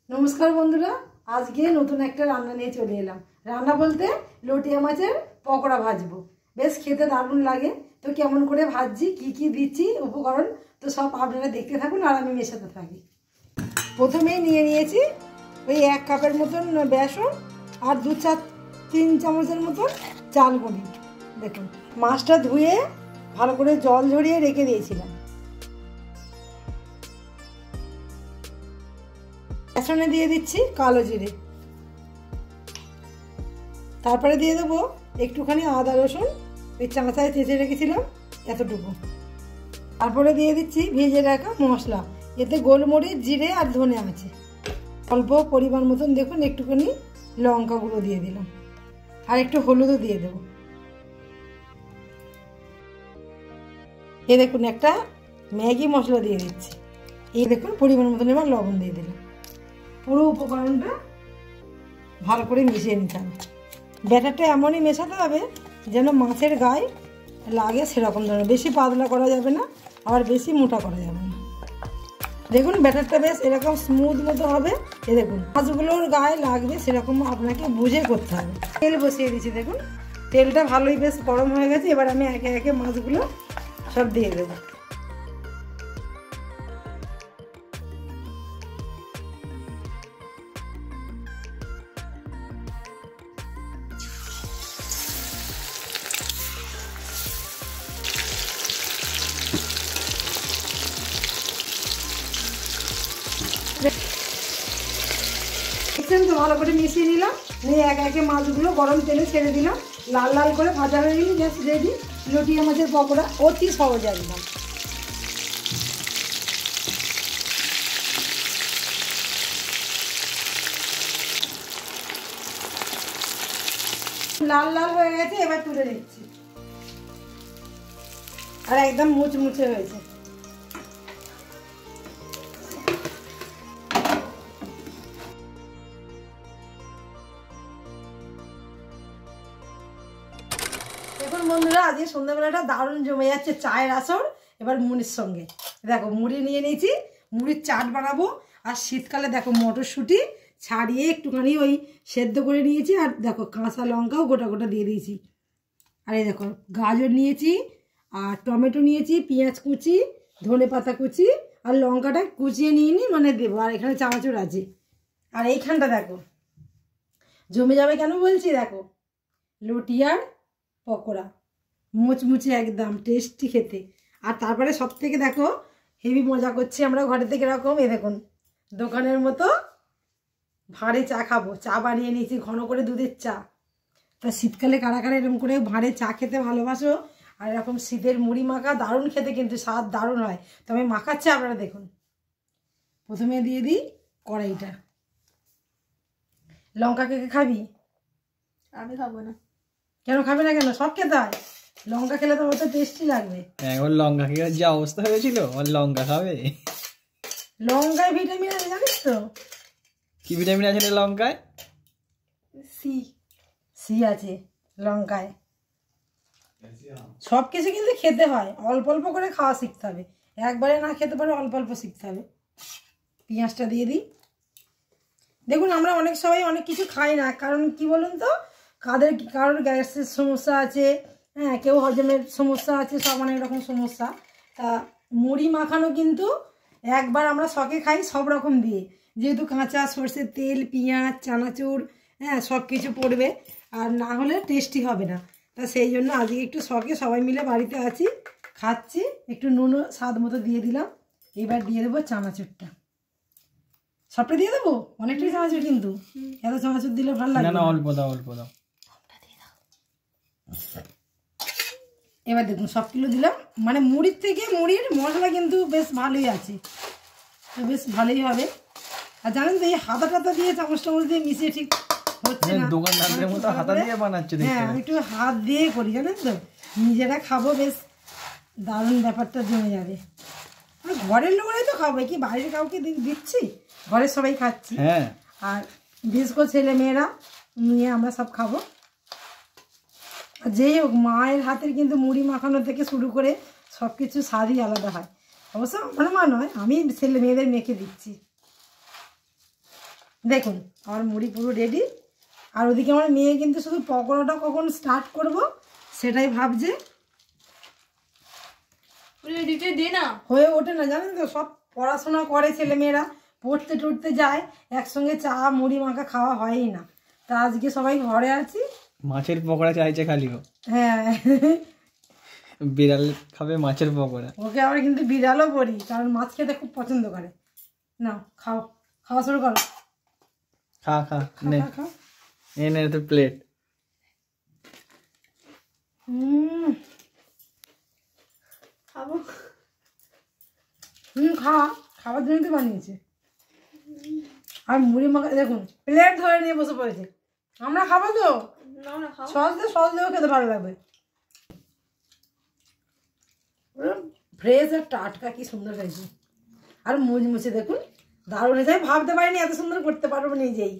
नमस्कार बंधुरा आज के नतून एक रान्ना निये चले एलाम। रान्ना बोलते लटिया माछेर पकोड़ा भाजबो। बेश खेते दारुण लागे। तो केमन करे भाजছি की दिচ্ছি उपकरण तो सब आपनारा देखते थाकुन और आमि मेशाते थाकि। प्रथमेই নিয়ে নিয়েছি ওই 1 কাপের মতন বেসন আর 2-3 চামচের মতন চাল গুঁড়ি। দেখুন মাছটা ধুয়ে ভালো করে জল ঝরিয়ে রেখে দিয়েছিলাম। বেসনে দিয়ে দিচ্ছি কালো জিরে, তারপরে দিয়ে দেবো একটুখানি আদা রসুন ওই চাঁচায় চেঁচে রেখেছিলাম এতটুকু। তারপরে দিয়ে দিচ্ছি ভেজে রাখা মশলা, এতে গোলমরিচ জিরে আর ধনে আছে। অল্প পরিমাণ মতন দেখুন একটুখানি লঙ্কা গুঁড়ো দিয়ে দিলাম আর একটু হলুদও দিয়ে দেব। এই দেখুন একটা ম্যাগি মশলা দিয়ে দিচ্ছি। এই দেখুন পরিমাণ মতন এবার লবণ দিয়ে দিলাম। পুরো উপকরণটা ভালো করে মিশিয়ে নিতে হবে। ব্যাটারটা এমনই মেশাতে হবে যেন মাছের গায়ে লাগে সেরকম ধরনের, বেশি পাতলা করা যাবে না আবার বেশি মোটা করা যাবে না। দেখুন ব্যাটারটা বেশ এরকম স্মুথ মতো হবে। এই দেখুন মাছগুলোর গায়ে লাগবে সেরকম আপনাকে বুঝে করতে হবে। তেল বসিয়ে দিচ্ছি, দেখুন তেলটা ভালোই বেশ গরম হয়ে গেছে। এবার আমি একে একে মাছগুলো সব দিয়ে দেবো। তো ভালো করে মিশিয়ে নিলাম, নিয়ে একে একে মাছগুলো গরম তেলে ছেড়ে দিলাম। লাল লাল করে ভাজা হয়ে গেলে জাস্ট রেডি লটিয়া মাছের পকোড়া। অতি সহজ একদম। লাল লাল হয়ে গেছে, এবার তুলে নিচ্ছি। আর একদম মুচমুচে হয়েছে। দেখুন বন্ধুরা আজকে সন্ধ্যাবেলাটা দারুণ জমে যাচ্ছে চায়ের আসর। এবার মুড়ির সঙ্গে দেখো মুড়ি নিয়ে নিয়েছি, মুড়ির চাট বানাবো। আর শীতকালে দেখো মটরশুঁটি ছাড়িয়ে একটুখানি ওই সেদ্ধ করে নিয়েছি। আর দেখো কাঁচা লঙ্কাও গোটা গোটা দিয়ে দিয়েছি। আর এই দেখো গাজর নিয়েছি আর টমেটো নিয়েছি, পেঁয়াজ কুচি, ধনে পাতা কুচি আর লঙ্কাটা কুচিয়ে নিয়ে নি মানে দেবো। আর এখানে চানাচুর আছে। আর এইখানটা দেখো জমে যাবে কেন বলছি, দেখো লটিয়ার পকোড়া মুচমুচে একদম টেস্টি খেতে। আর তারপরে সব থেকে দেখো হেভি মজা করছি আমরা ঘরে থেকে এরকম। এ দেখুন দোকানের মতো ভাঁড়ে চা খাবো। চা বানিয়ে নিয়েছি ঘন করে দুধের চা। তা শীতকালে কারা কারা এরকম করে ভাঁড়ে চা খেতে ভালোবাসো আর এরকম শীতের মুড়ি মাখা দারুণ খেতে, কিন্তু স্বাদ দারুণ হয়। তো আমি মাখাচ্ছি, আপনারা দেখুন। প্রথমে দিয়ে দিই কড়াইটা। লঙ্কা কে খাবি? আমি খাবো না। কেন খাবে না? কেন সব খেতে হয়। লঙ্কা খেলে তো অত টেস্টি লাগবে। ওর লঙ্কা খেয়ে যে অবস্থা হয়েছিল, ওর লঙ্কা খাবে। লঙ্কায় ভিটামিন আছে জানিস তো? কি ভিটামিন আছে রে লঙ্কায়? সি সি আছে লঙ্কায়। সব কিছু কিন্তু খেতে হয়, অল্প অল্প করে খাওয়া শিখতে হবে। একবারে না খেতে পারে অল্প অল্প শিখতে হবে। পেঁয়াজটা দিয়ে দিই। দেখুন আমরা অনেক সবাই অনেক কিছু খাই না, কারণ কি বলুন তো, কারোর গ্যাসের সমস্যা আছে, হ্যাঁ কেউ হজমের সমস্যা আছে, সব অনেক রকম সমস্যা। তা মুড়ি মাখানো কিন্তু একবার আমরা শখে খাই সব রকম দিয়ে, যেহেতু কাঁচা সর্ষের তেল, পেঁয়াজ, চানাচুর, হ্যাঁ সব কিছু পড়বে। আর না হলে টেস্টি হবে না। তা সেই জন্য আজকে একটু শখে সবাই মিলে বাড়িতে আছি, খাচ্ছি। একটু নুনও স্বাদ মতো দিয়ে দিলাম। এবার দিয়ে দেবো চানাচুরটা। সবটা দিয়ে দেবো, অনেকটাই চানাচুর কিন্তু। এত চানাচুর দিলে ভালো লাগে না। অল্প দাও অল্প দাও। এবার দেখুন সব কিলো দিলাম। মানে মুড়ির থেকে মুড়ির মশলা কিন্তু বেশ ভালোই আছে, তো বেশ ভালোই হবে। আর জানেন তো এই হাতা টাতা দিয়ে চামচ টামচ দিয়ে মিশিয়ে ঠিক হচ্ছে না। দোকানদারদের মতো হাতা দিয়ে বানাচ্ছে। হ্যাঁ আমি একটু হাত দিয়ে করি জানেন তো, নিজেরা খাবো বেশ দারুণ ব্যাপারটা জমে যাবে। ঘরের লোকেরাই তো খাবো, কি বাইরের কাউকে দিচ্ছি? ঘরের সবাই খাচ্ছি। হ্যাঁ আর বিশেষ করে ছেলে মেয়েরা নিয়ে আমরা সব খাবো। যেই হোক মায়ের হাতের কিন্তু মুড়ি মাখানো থেকে শুরু করে সব কিছু স্বাদই আলাদা হয়। অবশ্য আমার মা নয়, আমি ছেলে মেয়েদের মেখে দিচ্ছি। দেখুন আমার মুড়ি পুরো রেডি। আর ওদিকে আমার মেয়ে কিন্তু শুধু পকোড়াটা কখন স্টার্ট করব সেটাই ভাবছে। রেডিতে দে না, হয়ে ওঠে না জানেন তো, সব পড়াশোনা করে ছেলেমেয়েরা, পড়তে টড়তে যায়, একসঙ্গে চা মুড়ি মাখা খাওয়া হয়ই না। তা আজকে সবাই ঘরে আছি। মাছের পকোড়া চাইছে খালি ও, হ্যাঁ বিড়াল খাবে মাছের পকোড়া। ওকে আবার কিন্তু বিড়ালও পড়ি, কারণ মাছ খেতে খুব পছন্দ করে। নাও খাও, খাওয়া শুরু করো। খা খা নে, খাও। নে তো প্লেট। খাবো। খাবার জন্য তো বানিয়েছে। আর মুড়ি মাখা দেখুন প্লেট ধরে নিয়ে বসে পড়েছে। আমরা খাবো তো, নাও না খাও। সস দিয়েও খেতে ভালো লাগবে। ফ্রেশ আর টাটকা কি সুন্দর হয়েছে। আর মুচমুচে দেখুন, দারুণ হয়েছে। ভাবতে পারিনি এত সুন্দর করতে পারবো নিজেই।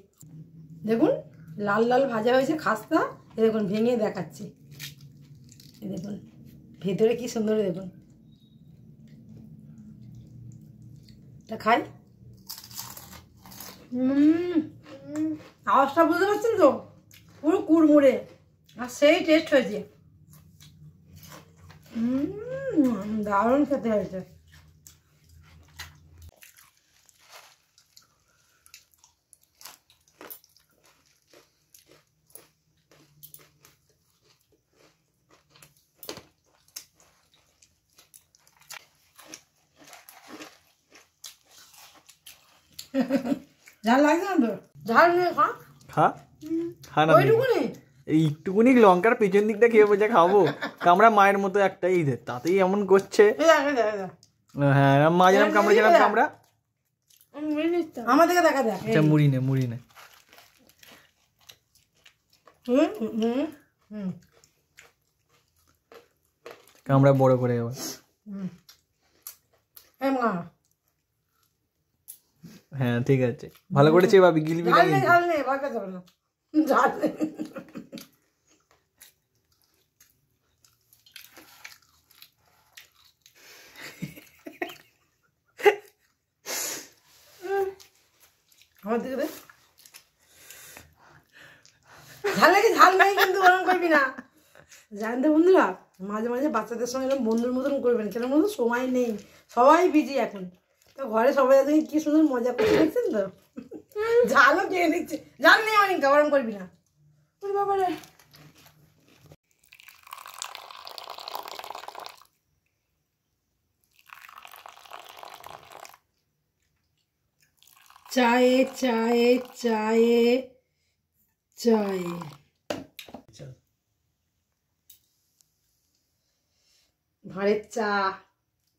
দেখুন লাল লাল ভাজা হয়েছে খাস্তা। এ দেখুন ভেঙে দেখাচ্ছি, এ দেখুন ভেতরে কি সুন্দর। দেখুন এটা খাই। আওয়াজটা বুঝতে পারছেন তো, পুরো কুড়মুড়ে আর সেই টেস্ট হয়েছে। দারুণ খেতে হয়েছে। ঝাল লাগছে না তো? ঝাল নিয়ে খা, খা খা না, ওইটুকুনি। এইটুকুনি লঙ্কার পেছন দিকটা খেয়ে বোঝা খাবো। কামড়া মায়ের মতো একটা ঈদের, তাতেই এমন করছে। হ্যাঁ মা যেরকম কামড়েছিলাম কামড়া। আমার দিকে দেখা দেখ। আচ্ছা মুড়ি নে, মুড়ি নে। কামড়া বড় করে এবার। হ্যাঁ ঠিক আছে, ভালো করেছে ভাবি, গিলবি না কিন্তু। ঝাল নেই, ভয় পেতে হবে না। ঝাল নেই। আমার দিকে দেখ। ঝাল নাকি ঝাল নেই কিন্তু ওরকম করবি না। জানতে বন্ধুরা, মাঝে মাঝে বাচ্চাদের সঙ্গে এরকম বন্ধুর মতন করবেন, কেন বন্ধু সময় নেই, সবাই বিজি এখন। তো ঘরে সবাই আছে কি সুন্দর মজা করে দেখছেন তো। ঝালও খেয়ে নিচ্ছে। ঝাল নেই অনেক, গরম করবি না। বাবারে চায়ে চায়ে চায়ে চায়ে ভাঁড়ের চা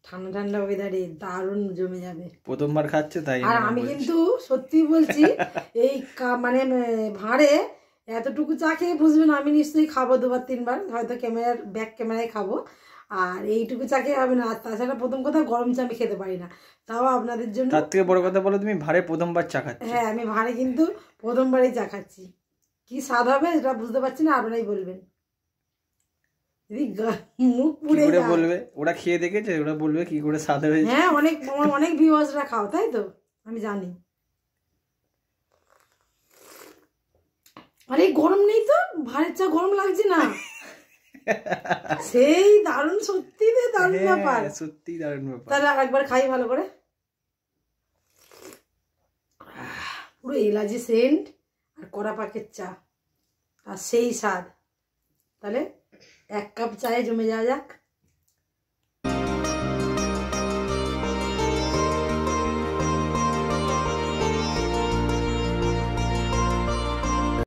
ঠান্ডা ঠান্ডা ওয়েদারে দারুণ জমে যাবে। প্রথমবার খাচ্ছে তাই। আর আমি কিন্তু সত্যি বলছি, এই মানে ভাঁড়ে এতটুকু চা খেয়ে বুঝবেন আমি নিশ্চয়ই খাবো 2বার 3বার, হয়তো ব্যাক ক্যামেরায় খাবো। আর এইটুকু চা খেয়ে হবে না। আর তাছাড়া প্রথম কথা গরম চা আমি খেতে পারি না, তাও আপনাদের জন্য। তার থেকে বড় কথা বলো, তুমি ভাড়ে প্রথমবার চা খাচ্ছ। হ্যাঁ আমি ভাঁড়ে কিন্তু প্রথমবারই চা খাচ্ছি। কি স্বাদ হবে এটা বুঝতে পারছি না, আপনারাই বলবেন। মুখ পুড়ে বলবে, ওরা খেয়ে দেখেছে, ওরা বলবে কি করে স্বাদ হয়েছে। হ্যাঁ অনেক ভিউয়ার্সরা খাও, তাই তো আমি জানি। আরে গরম নেই তো, ভাঁড়ের চা গরম লাগছে না। সেই দারুণ, সত্যি দারুণ ব্যাপার, সত্যি দারুণ ব্যাপার। তাহলে আরেকবার খাই ভালো করে। পুরো এলাচি সেন্ট আর কড়া পাকের চা, আর সেই স্বাদ। তাহলে 1 কাপ চায়ে জমে যাওয়া যাক।